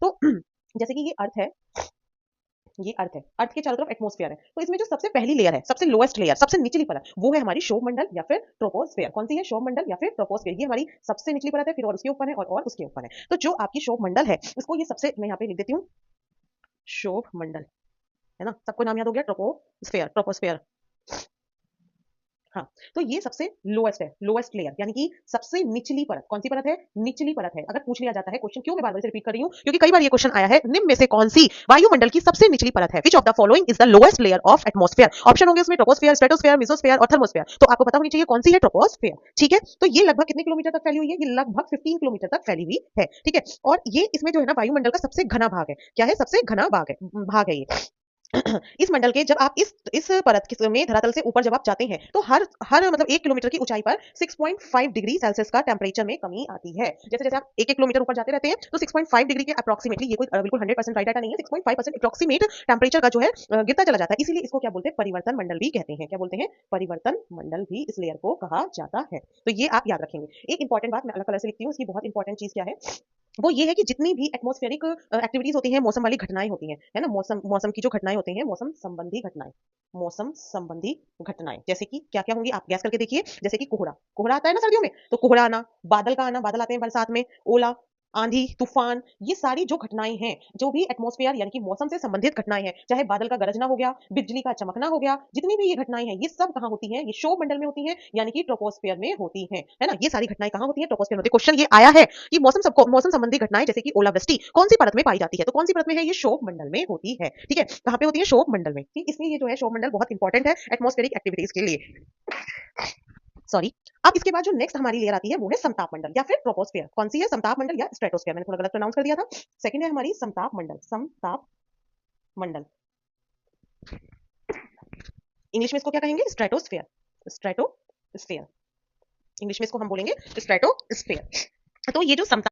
तो जैसे कि ये अर्थ है, अर्थ के चारों तरफ एटमॉस्फेयर है, तो इसमें जो सबसे पहली लेयर है, सबसे लोएस्ट लेयर, सबसे निचली परत, वो है हमारी शोभ मंडल या फिर ट्रोपोस्फेयर। कौन सी है? शोभ मंडल या फिर ट्रोपोस्फेयर। ये हमारी सबसे निचली परत है, फिर और उसके ऊपर है और उसके ऊपर है। तो जो आपकी शोभ मंडल है, इसको ये सबसे, मैं यहाँ पे लिख देती हूँ, शोभ मंडल, है ना? सबको नाम याद हो गया, ट्रोपोस्फेयर, ट्रोपोस्फेयर। हाँ, तो ये सबसे लोएस्ट है, लोएस्ट लेयर, यानी कि सबसे निचली परत। कौन सी परत है? निचली परत है। अगर पूछ लिया जाता है क्वेश्चन, क्यों मैं बार बार से रिपीट कर रही हूँ? क्योंकि कई बार ये क्वेश्चन आया है, निम्न में से कौन सी वायुमंडल की सबसे निचली परत है? Which of the following is the lowest layer of atmosphere? Option होंगे उसमें, ट्रोपोस्फेयर, स्ट्रेटोस्फेयर, मेसोस्फेयर और थर्मोस्फेयर। तो आपको पता होनी चाहिए कौन सी है, ट्रोपोस्फेयर। ठीक है, तो ये लगभग कितने किलोमीटर तक फैली हुई है? ये लगभग 15 किलोमीटर तक फैली हुई है। ठीक है, और ये इसमें जो है ना, वायुमंडल का सबसे घना भाग है। क्या है? सबसे घना भाग है ये। इस मंडल के जब आप इस परत में धरातल से ऊपर जब आप जाते हैं, तो हर हर मतलब 1 किलोमीटर की ऊंचाई पर 6.5 डिग्री सेल्सियस का टेम्परेचर में कमी आती है। जैसे जैसे आप 1 किलोमीटर ऊपर जाते रहते हैं, तो 6.5 डिग्री के अप्रोक्सीमेटली, ये कोई बिल्कुल 100% राइट डाटा नहीं है, 6.5% अप्रोक्सीमेट टेम्परेचर का जो है गिरता चला जाता है। इसीलिए इसको क्या बोलते हैं? परिवर्तन मंडल भी कहते हैं। क्या बोलते हैं? परिवर्तन मंडल भी इस लेयर को कहा जाता है। तो ये आप याद रखेंगे। एक इंपॉर्टेंट बात मैं अलग कलर से लिखती हूँ, इसकी बहुत इंपॉर्टेंट चीज क्या है, वो ये है कि जितनी भी एटमॉस्फेरिक एक्टिविटीज होती हैं, मौसम वाली घटनाएं होती हैं, है ना, मौसम मौसम की जो घटनाएं होती हैं, मौसम संबंधी घटनाएं, मौसम संबंधी घटनाएं, जैसे कि क्या क्या होंगी आप गैस करके देखिए। जैसे कि कोहरा, कोहरा आता है ना सर्दियों में, तो कोहरा आना, बादल का आना, बादल आते हैं बरसात में, ओला, आंधी, तूफान, ये सारी जो घटनाएं हैं, जो भी एटमॉस्फेयर यानी कि मौसम से संबंधित घटनाएं हैं, चाहे बादल का गरजना हो गया, बिजली का चमकना हो गया, जितनी भी ये घटनाएं हैं, ये सब कहाँ होती हैं? ये शोभ मंडल में होती हैं, यानी कि ट्रोपोस्फेयर में होती हैं, है ना? ये सारी घटनाएं कहाँ होती हैं? ट्रोपोस्फेयर में होती है। क्वेश्चन ये आया है कि मौसम संबंधी घटनाएं जैसे कि ओलावृष्टि कौन सी परत में पाई जाती है? तो कौन सी परत में है? ये शोभ मंडल में होती है। ठीक है, कहाँ पे होती है? शोभ मंडल में। ठीक, इसलिए ये जो है शोभ मंडल बहुत इंपॉर्टेंट है एटमॉस्फेरिक एक्टिविटीज के लिए। सॉरी। अब इसके बाद जो नेक्स्ट हमारी लेयर आती है, वो है समताप मंडल या फिर ट्रोपोस्फेयर। कौन सी है? समताप मंडल या स्ट्रेटोस्फेयर। मैंने थोड़ा गलत प्रोनाउंस कर दिया था। सेकंड है हमारी समताप मंडल, समताप मंडल। इंग्लिश में इसको क्या कहेंगे? Stratosphere, stratosphere. इंग्लिश में इसको हम बोलेंगे स्ट्रेटोस्फेयर। तो ये जो समताप